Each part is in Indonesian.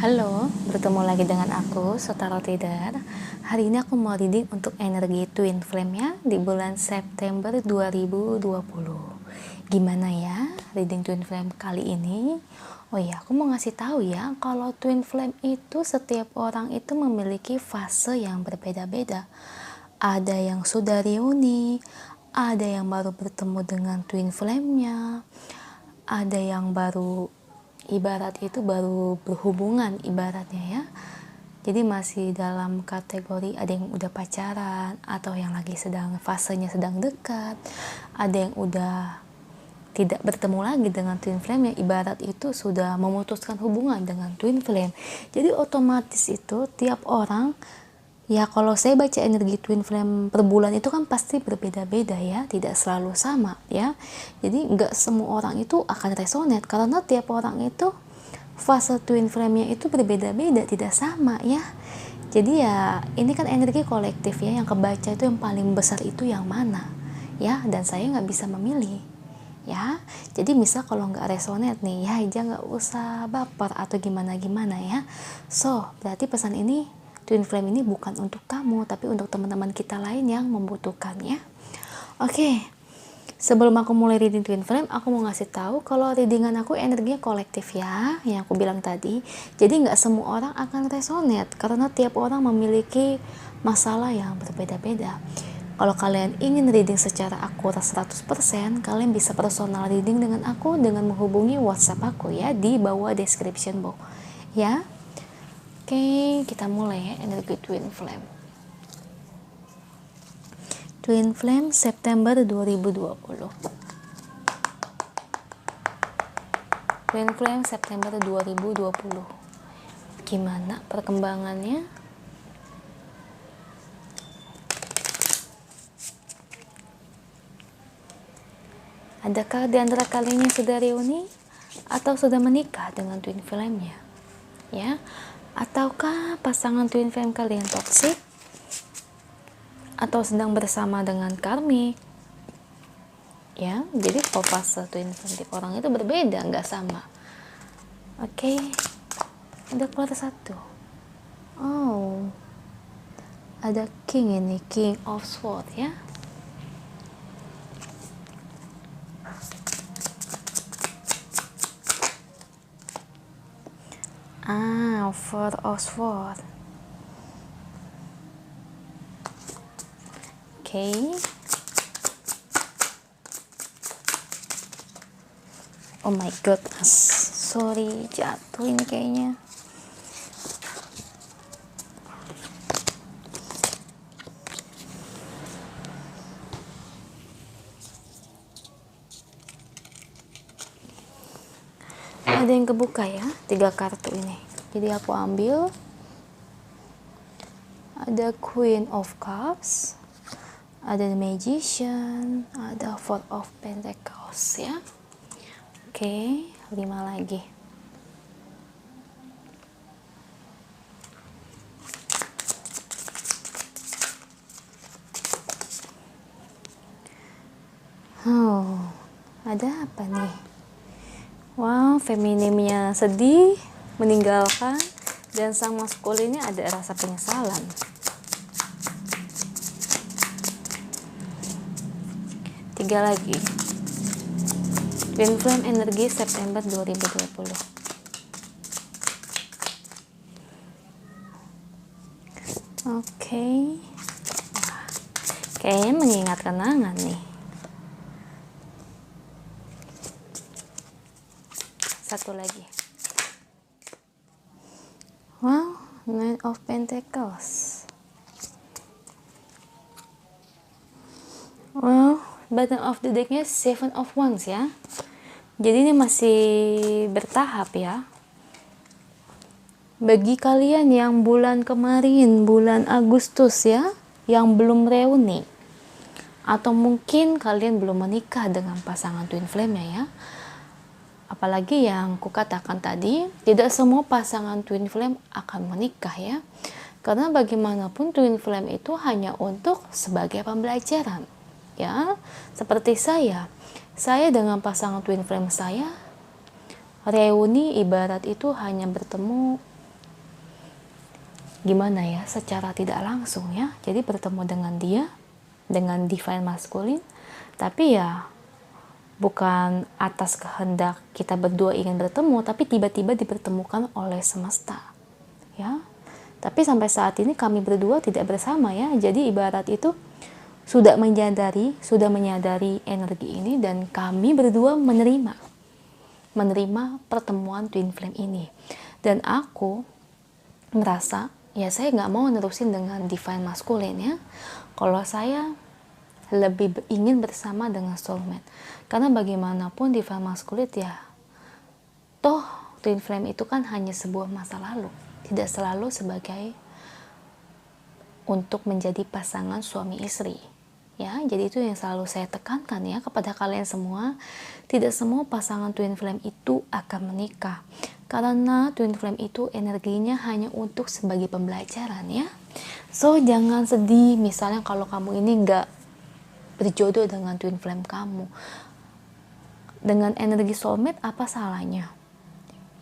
Halo, bertemu lagi dengan aku, Sotaro Tidar. Hari ini aku mau reading untuk energi Twin Flame ya, di bulan September 2020. Gimana ya reading Twin Flame kali ini? Oh iya, aku mau ngasih tahu ya, kalau Twin Flame itu setiap orang itu memiliki fase yang berbeda-beda. Ada yang sudah reuni, ada yang baru bertemu dengan Twin Flame-nya, ada yang baru ibarat itu baru berhubungan ibaratnya ya, jadi masih dalam kategori ada yang udah pacaran atau yang lagi sedang fasenya sedang dekat, ada yang udah tidak bertemu lagi dengan twin flame yang ibarat itu sudah memutuskan hubungan dengan twin flame. Jadi otomatis itu tiap orang ya, kalau saya baca energi twin flame per bulan itu kan pasti berbeda-beda ya, tidak selalu sama ya. Jadi nggak semua orang itu akan resonate karena tiap orang itu fase twin flame-nya itu berbeda-beda, tidak sama ya. Jadi ya ini kan energi kolektif ya, yang kebaca itu yang paling besar itu yang mana ya, dan saya nggak bisa memilih ya. Jadi misal kalau nggak resonate nih ya, jangan nggak usah baper atau gimana-gimana ya. So berarti pesan ini, twin flame ini bukan untuk kamu, tapi untuk teman-teman kita lain yang membutuhkannya. Oke, sebelum aku mulai reading twin flame, aku mau ngasih tahu kalau readingan aku energinya kolektif ya, yang aku bilang tadi. Jadi nggak semua orang akan resonate karena tiap orang memiliki masalah yang berbeda-beda. Kalau kalian ingin reading secara akurat 100%, kalian bisa personal reading dengan aku dengan menghubungi WhatsApp aku ya, di bawah description box ya. Oke, kita mulai ya energi twin flame. Twin flame September 2020. Twin flame September 2020. Gimana perkembangannya? Adakah di antara kalian yang sudah reuni atau sudah menikah dengan twin flame-nya? Ya, ataukah pasangan twin flame kalian toksik atau sedang bersama dengan karmik ya. Jadi fase twin flame orang itu berbeda, nggak sama. Oke, udah keluar satu. Oh, ada king ini, king of sword ya. Four of sword. Oke. Oh my god, sorry, jatuh ini kayaknya. Ada yang kebuka ya, 3 kartu ini. Jadi aku ambil, ada Queen of Cups, ada The Magician, ada Four of Pentacles ya. Oke, 5 lagi. Oh, ada apa nih? Wow, feminimnya sedih, meninggalkan, dan sang maskulinnya ada rasa penyesalan. Tiga lagi. Twin flame energi September 2020. Oke. Kayaknya mengingat kenangan nih. Satu lagi. Wow, Nine of Pentacles. Wow, bottom of the decknya Seven of Wands ya. Jadi ini masih bertahap ya. Bagi kalian yang bulan kemarin, bulan Agustus ya, yang belum reuni, atau mungkin kalian belum menikah dengan pasangan twin flame-nya ya. Apalagi yang kukatakan tadi, tidak semua pasangan twin flame akan menikah ya. Karena bagaimanapun twin flame itu hanya untuk sebagai pembelajaran ya. Seperti saya dengan pasangan twin flame saya reuni ibarat itu hanya bertemu gimana ya, secara tidak langsung ya, jadi bertemu dengan dia, dengan divine masculine, tapi ya bukan atas kehendak kita berdua ingin bertemu, tapi tiba-tiba dipertemukan oleh semesta ya. Tapi sampai saat ini kami berdua tidak bersama ya, jadi ibarat itu sudah menyadari energi ini, dan kami berdua menerima pertemuan twin flame ini. Dan aku merasa ya saya nggak mau nerusin dengan divine masculine ya, kalau saya lebih ingin bersama dengan soulmate. Karena bagaimanapun divine masculine ya, toh twin flame itu kan hanya sebuah masa lalu, tidak selalu sebagai untuk menjadi pasangan suami istri ya. Jadi itu yang selalu saya tekankan ya kepada kalian semua, tidak semua pasangan twin flame itu akan menikah, karena twin flame itu energinya hanya untuk sebagai pembelajaran ya. So jangan sedih misalnya kalau kamu ini nggak berjodoh dengan twin flame kamu. Dengan energi soulmate apa salahnya?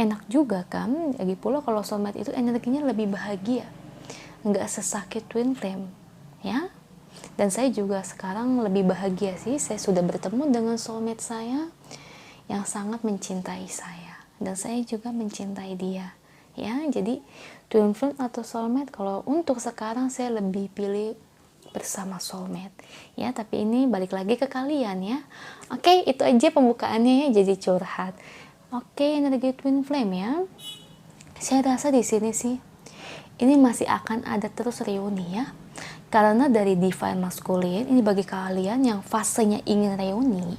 Enak juga kan. Lagi pula kalau soulmate itu energinya lebih bahagia, nggak sesakit twin flame ya. Dan saya juga sekarang lebih bahagia sih, saya sudah bertemu dengan soulmate saya yang sangat mencintai saya, dan saya juga mencintai dia ya. Jadi twin flame atau soulmate, kalau untuk sekarang saya lebih pilih bersama soulmate ya. Tapi ini balik lagi ke kalian ya. Oke, itu aja pembukaannya ya, jadi curhat. Oke, energi twin flame ya, saya rasa di sini sih ini masih akan ada terus reuni ya. Karena dari divine masculine ini, bagi kalian yang fasenya ingin reuni,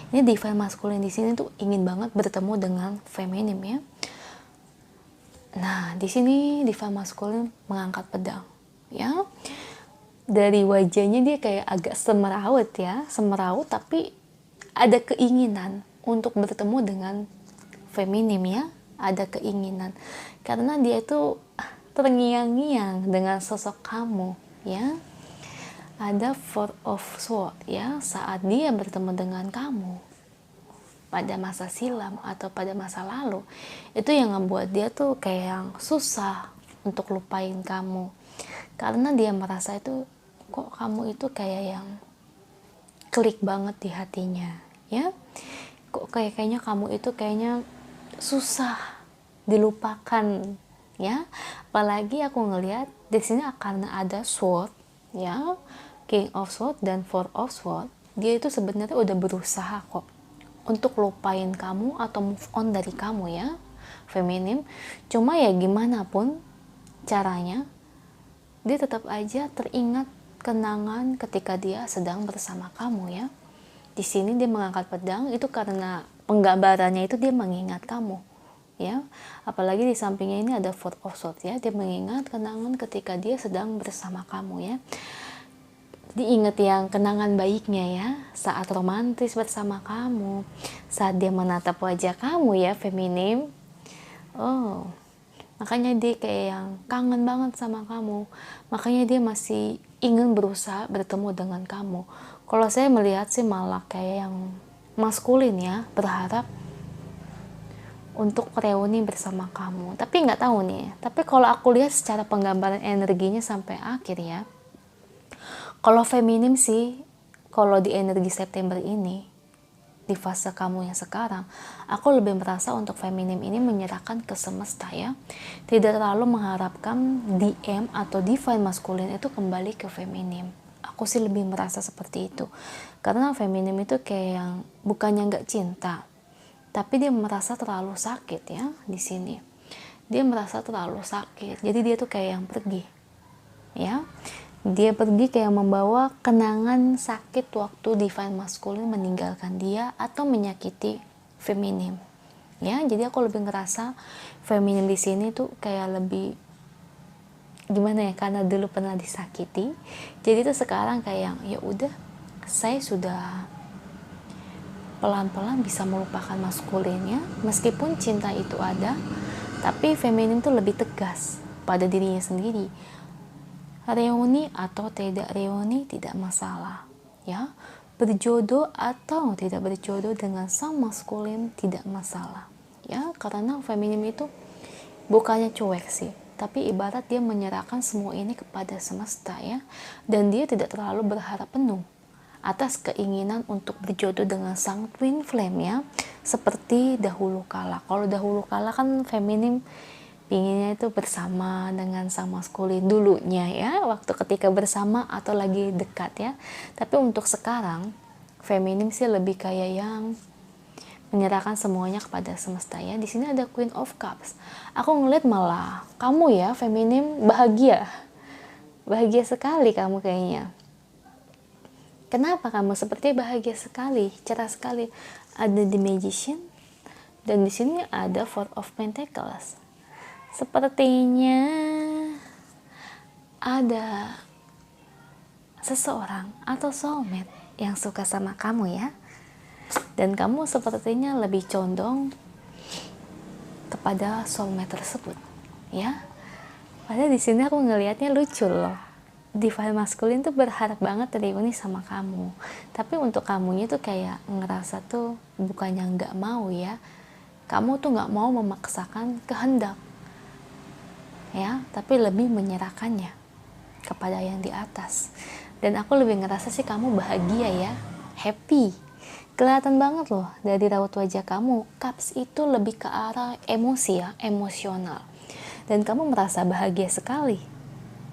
ini divine masculine di sini tuh ingin banget bertemu dengan feminim ya. Nah, di sini divine masculine mengangkat pedang ya. Dari wajahnya dia kayak agak semeraut ya, semeraut, tapi ada keinginan untuk bertemu dengan feminim ya, ada keinginan karena dia itu terngiang-ngiang dengan sosok kamu ya. Ada Four of Swords ya, saat dia bertemu dengan kamu pada masa silam atau pada masa lalu, itu yang membuat dia tuh kayak yang susah untuk lupain kamu, karena dia merasa itu kok kamu itu kayak yang klik banget di hatinya ya. Kok kayaknya kamu itu kayaknya susah dilupakan ya. Apalagi aku ngelihat di sini karena ada sword ya, King of Sword dan Four of Sword, dia itu sebenarnya udah berusaha kok untuk lupain kamu atau move on dari kamu ya, feminim. Cuma ya gimana pun caranya, dia tetap aja teringat kenangan ketika dia sedang bersama kamu ya. Di sini dia mengangkat pedang itu karena penggambarannya itu dia mengingat kamu ya. Apalagi di sampingnya ini ada Four of Swords ya, dia mengingat kenangan ketika dia sedang bersama kamu ya. Diingat yang kenangan baiknya ya, saat romantis bersama kamu, saat dia menatap wajah kamu ya, feminim. Oh, makanya dia kayak yang kangen banget sama kamu, makanya dia masih ingin berusaha bertemu dengan kamu. Kalau saya melihat sih malah kayak yang maskulin ya, berharap untuk reuni bersama kamu. Tapi nggak tahu nih, tapi kalau aku lihat secara penggambaran energinya sampai akhir ya, kalau feminim sih, kalau di energi September ini, di fase kamu yang sekarang, aku lebih merasa untuk feminim ini menyerahkan ke semesta ya. Tidak terlalu mengharapkan DM atau divine masculine itu kembali ke feminim. Aku sih lebih merasa seperti itu. Karena feminim itu kayak yang bukannya nggak cinta, tapi dia merasa terlalu sakit ya di sini. Dia merasa terlalu sakit, jadi dia tuh kayak yang pergi ya. Dia pergi kayak membawa kenangan sakit waktu divine masculine meninggalkan dia atau menyakiti feminim ya. Jadi aku lebih ngerasa feminim di sini tuh kayak lebih gimana ya, karena dulu pernah disakiti, jadi tuh sekarang kayak yang ya udah, saya sudah pelan-pelan bisa melupakan maskulinnya. Meskipun cinta itu ada, tapi feminim tuh lebih tegas pada dirinya sendiri. Reuni atau tidak reuni tidak masalah ya, berjodoh atau tidak berjodoh dengan sang maskulin tidak masalah ya. Karena feminim itu bukannya cuek sih, tapi ibarat dia menyerahkan semua ini kepada semesta ya, dan dia tidak terlalu berharap penuh atas keinginan untuk berjodoh dengan sang twin flame ya, seperti dahulu kala. Kalau dahulu kala kan feminim pinginnya itu bersama dengan sang maskulin dulunya ya, waktu ketika bersama atau lagi dekat ya. Tapi untuk sekarang feminim sih lebih kayak yang menyerahkan semuanya kepada semesta ya. Di sini ada Queen of Cups. Aku ngeliat malah kamu ya feminim bahagia sekali kamu kayaknya. Kenapa kamu seperti bahagia sekali, cerah sekali? Ada The Magician dan di sini ada Four of Pentacles. Sepertinya ada seseorang atau soulmate yang suka sama kamu ya. Dan kamu sepertinya lebih condong kepada soulmate tersebut, ya. Padahal di sini aku ngelihatnya lucu loh. Divine maskulin tuh berharap banget reuni sama kamu. Tapi untuk kamunya tuh kayak ngerasa tuh bukannya nggak mau ya. Kamu tuh nggak mau memaksakan kehendak, ya. Tapi lebih menyerahkannya kepada yang di atas. Dan aku lebih ngerasa sih kamu bahagia ya, happy. Kelihatan banget loh dari raut wajah kamu. Cups itu lebih ke arah emosi ya, emosional. Dan kamu merasa bahagia sekali.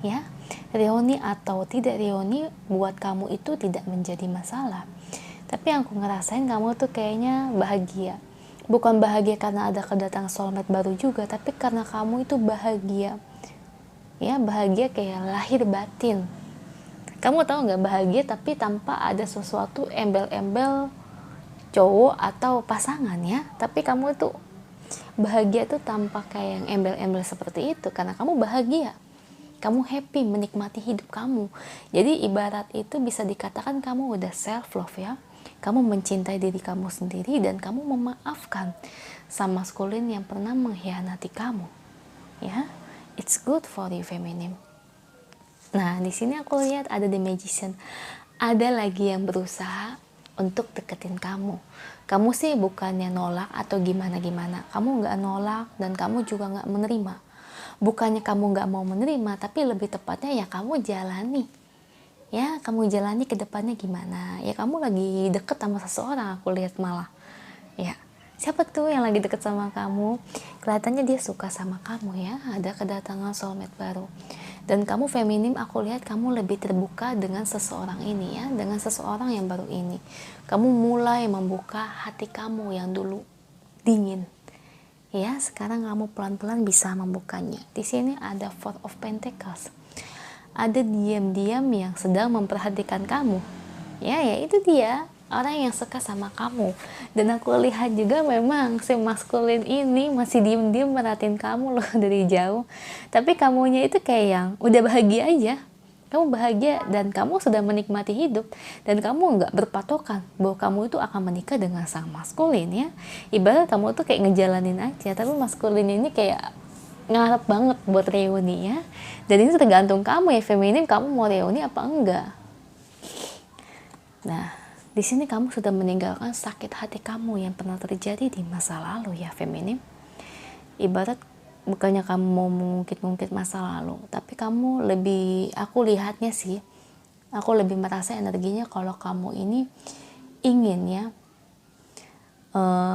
Ya, reuni atau tidak reuni buat kamu itu tidak menjadi masalah. Tapi yang aku ngerasain kamu tuh kayaknya bahagia. Bukan bahagia karena ada kedatangan soulmate baru juga, tapi karena kamu itu bahagia. Ya, bahagia kayak lahir batin. Kamu tahu nggak, bahagia tapi tanpa ada sesuatu embel-embel cowok atau pasangan ya, tapi kamu tuh bahagia tuh tanpa kayak yang embel-embel seperti itu, karena kamu bahagia, kamu happy menikmati hidup kamu. Jadi ibarat itu bisa dikatakan kamu udah self love ya, kamu mencintai diri kamu sendiri dan kamu memaafkan sama maskulin yang pernah mengkhianati kamu ya. It's good for you feminim. Nah di sini aku lihat ada The Magician, ada lagi yang berusaha untuk deketin kamu. Kamu sih bukannya nolak atau gimana-gimana. Kamu nggak nolak dan kamu juga nggak menerima. Bukannya kamu nggak mau menerima, tapi lebih tepatnya ya kamu jalani. Ya, kamu jalani ke depannya gimana. Ya kamu lagi deket sama seseorang, aku lihat malah. Ya, siapa tuh yang lagi deket sama kamu? Kelihatannya dia suka sama kamu ya. Ada kedatangan soulmate baru. Dan kamu feminim, aku lihat kamu lebih terbuka dengan seseorang ini ya, dengan seseorang yang baru ini. Kamu mulai membuka hati kamu yang dulu dingin. Ya, sekarang kamu pelan-pelan bisa membukanya. Di sini ada Four of Pentacles. Ada diam-diam yang sedang memperhatikan kamu. Ya, itu dia. Orang yang suka sama kamu. Dan aku lihat juga memang si maskulin ini masih diem-diem merhatiin kamu loh dari jauh. Tapi kamunya itu kayak yang udah bahagia aja. Kamu bahagia dan kamu sudah menikmati hidup. Dan kamu nggak berpatokan bahwa kamu itu akan menikah dengan sang maskulin ya. Ibarat kamu tuh kayak ngejalanin aja. Tapi maskulin ini kayak ngarep banget buat reuni ya. Dan ini tergantung kamu ya feminim, kamu mau reuni apa enggak. Nah, di sini kamu sudah meninggalkan sakit hati kamu yang pernah terjadi di masa lalu ya feminim. Ibarat bukannya kamu mau mengungkit-ungkit masa lalu, tapi kamu lebih, aku lihatnya sih, aku lebih merasa energinya kalau kamu ini ingin ya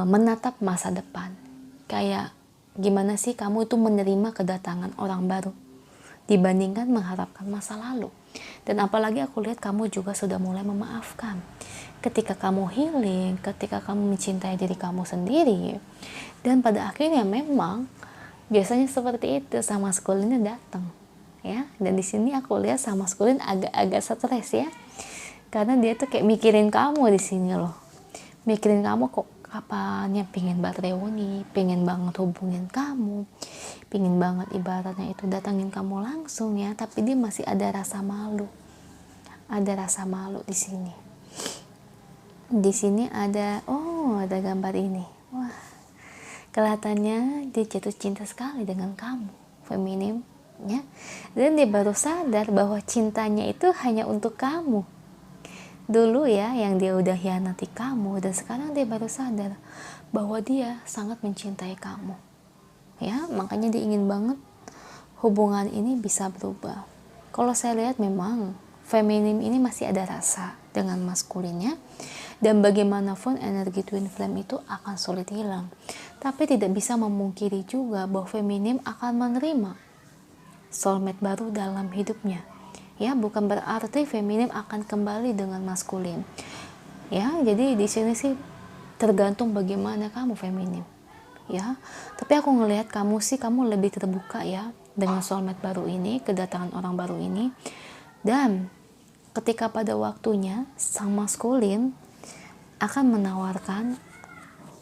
menatap masa depan. Kayak gimana sih kamu itu menerima kedatangan orang baru dibandingkan mengharapkan masa lalu. Dan apalagi aku lihat kamu juga sudah mulai memaafkan. Ketika kamu healing, ketika kamu mencintai diri kamu sendiri, dan pada akhirnya memang biasanya seperti itu sama maskulinnya datang ya. Dan di sini aku lihat sama maskulin agak-agak stres ya, karena dia tuh kayak mikirin kamu di sini loh, mikirin kamu kok kapannya, pingin banget reuni, pingin banget hubungin kamu, pingin banget ibaratnya itu datangin kamu langsung ya. Tapi dia masih ada rasa malu, di sini. Di sini ada, ada gambar ini. Wah, kelihatannya dia jatuh cinta sekali dengan kamu, feminim, ya. Dan dia baru sadar bahwa cintanya itu hanya untuk kamu. Dulu ya, yang dia udah hianati kamu, dan sekarang dia baru sadar bahwa dia sangat mencintai kamu. Ya, makanya dia ingin banget hubungan ini bisa berubah. Kalau saya lihat memang feminim ini masih ada rasa dengan maskulinnya, dan bagaimanapun energi twin flame itu akan sulit hilang. Tapi tidak bisa memungkiri juga bahwa feminim akan menerima soulmate baru dalam hidupnya. Ya, bukan berarti feminim akan kembali dengan maskulin. Ya, jadi di sini sih tergantung bagaimana kamu feminim. Ya, tapi aku ngelihat kamu sih, kamu lebih terbuka ya dengan soulmate baru ini, kedatangan orang baru ini. Dan ketika pada waktunya sang maskulin akan menawarkan,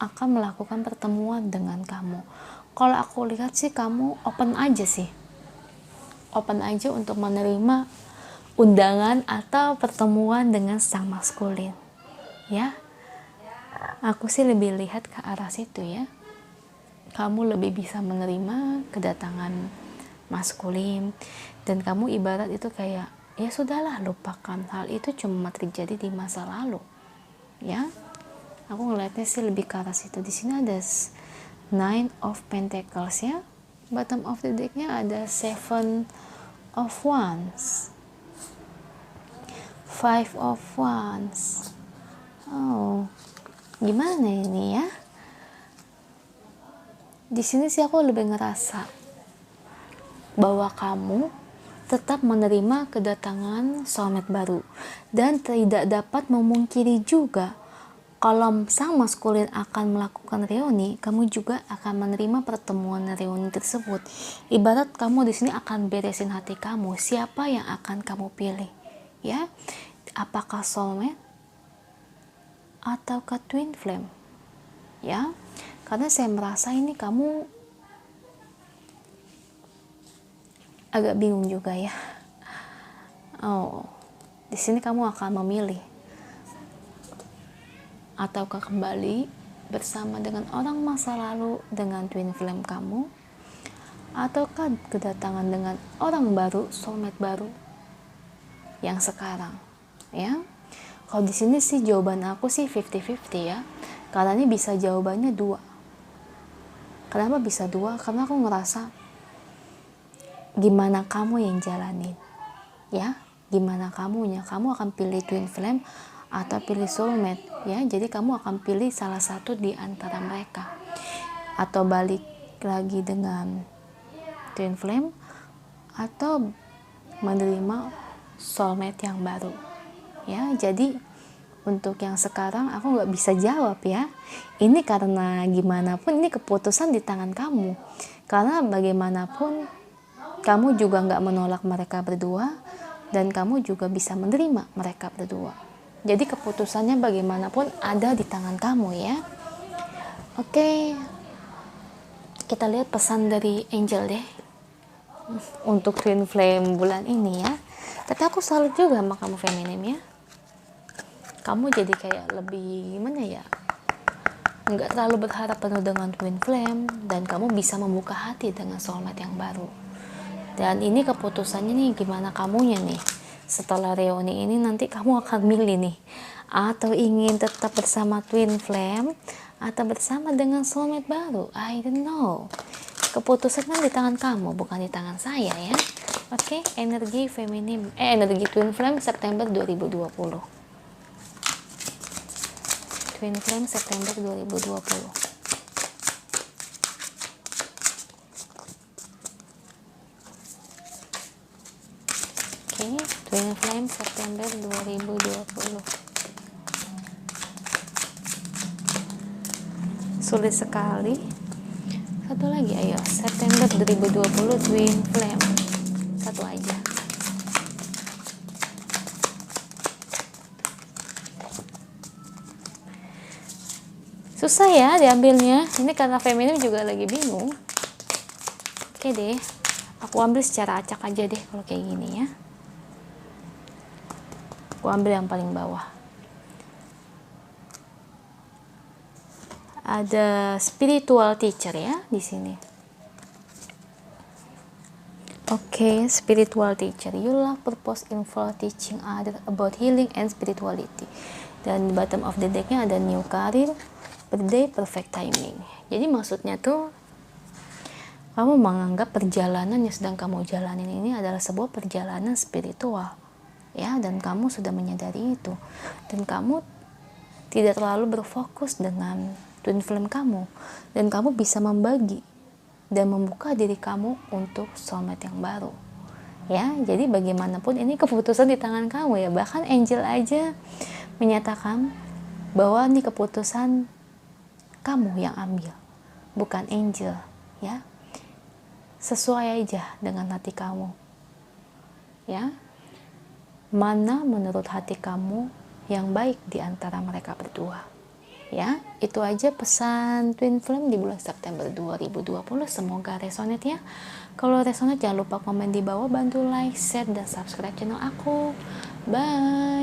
akan melakukan pertemuan dengan kamu. Kalau aku lihat sih kamu open aja sih, open aja untuk menerima undangan atau pertemuan dengan sang maskulin. Ya, aku sih lebih lihat ke arah situ ya. Kamu lebih bisa menerima kedatangan maskulin, dan kamu ibarat itu kayak ya sudahlah, lupakan hal itu, cuma terjadi di masa lalu. Ya, aku ngelihatnya sih lebih ke arah situ. Di sini ada Nine of Pentacles ya, bottom of the decknya ada Seven of Wands, Five of Wands. Oh, gimana ini ya? Di sini sih aku lebih ngerasa bahwa kamu tetap menerima kedatangan soulmate baru, dan tidak dapat memungkiri juga kalau sang maskulin akan melakukan reuni, kamu juga akan menerima pertemuan reuni tersebut. Ibarat kamu di sini akan beresin hati kamu, siapa yang akan kamu pilih, ya? Apakah soulmate ataukah twin flame? Ya, karena saya merasa ini kamu agak bingung juga ya. Oh, di sini kamu akan memilih ataukah kembali bersama dengan orang masa lalu dengan twin flame kamu, ataukah kedatangan dengan orang baru, soulmate baru yang sekarang, ya. Kalau di sini sih jawaban aku sih 50-50 ya. Karena ini bisa jawabannya dua. Kenapa bisa dua? Karena aku ngerasa gimana kamu yang jalanin, ya, gimana kamunya, kamu akan pilih twin flame atau pilih soulmate, ya. Jadi kamu akan pilih salah satu di antara mereka, atau balik lagi dengan twin flame, atau menerima soulmate yang baru, ya. Jadi untuk yang sekarang aku nggak bisa jawab ya, ini karena gimana pun ini keputusan di tangan kamu, karena bagaimanapun kamu juga nggak menolak mereka berdua, dan kamu juga bisa menerima mereka berdua. Jadi keputusannya bagaimanapun ada di tangan kamu ya. Oke, kita lihat pesan dari angel deh untuk twin flame bulan ini ya. Tapi aku salut juga sama kamu feminim ya. Kamu jadi kayak lebih gimana ya, nggak terlalu berharap penuh dengan twin flame, dan kamu bisa membuka hati dengan soulmate yang baru. Dan ini keputusannya nih, gimana kamunya nih setelah reuni ini, nanti kamu akan milih nih, atau ingin tetap bersama twin flame atau bersama dengan soulmate baru. I don't know, keputusan kan di tangan kamu, bukan di tangan saya ya. Oke, energi feminim energi twin flame September 2020. Twin flame September 2020. Twin flame September 2020. Sulit sekali. Satu lagi, ayo. September 2020 twin flame. Satu aja. Susah ya diambilnya. Ini karena feminim juga lagi bingung. Oke deh. Aku ambil secara acak aja deh kalau kayak gini ya. Aku ambil yang paling bawah. Ada spiritual teacher ya di sini. Oke, spiritual teacher. You love purpose in for teaching others about healing and spirituality. Dan di bottom of the decknya ada new career, birthday, perfect timing. Jadi maksudnya tuh Kamu menganggap perjalanan yang sedang kamu jalanin ini adalah sebuah perjalanan spiritual, ya, dan kamu sudah menyadari itu, dan kamu tidak terlalu berfokus dengan twin flame kamu, dan kamu bisa membagi dan membuka diri kamu untuk soulmate yang baru, ya. Jadi bagaimanapun ini keputusan di tangan kamu, ya. Bahkan angel aja menyatakan bahwa ini keputusan kamu yang ambil, bukan angel, ya. Sesuai aja dengan hati kamu, ya. Mana menurut hati kamu yang baik di antara mereka berdua, ya. Itu aja pesan twin flame di bulan September 2020. Semoga resonate, ya. Kalau resonate jangan lupa komen di bawah, bantu like, share, dan subscribe channel aku. Bye.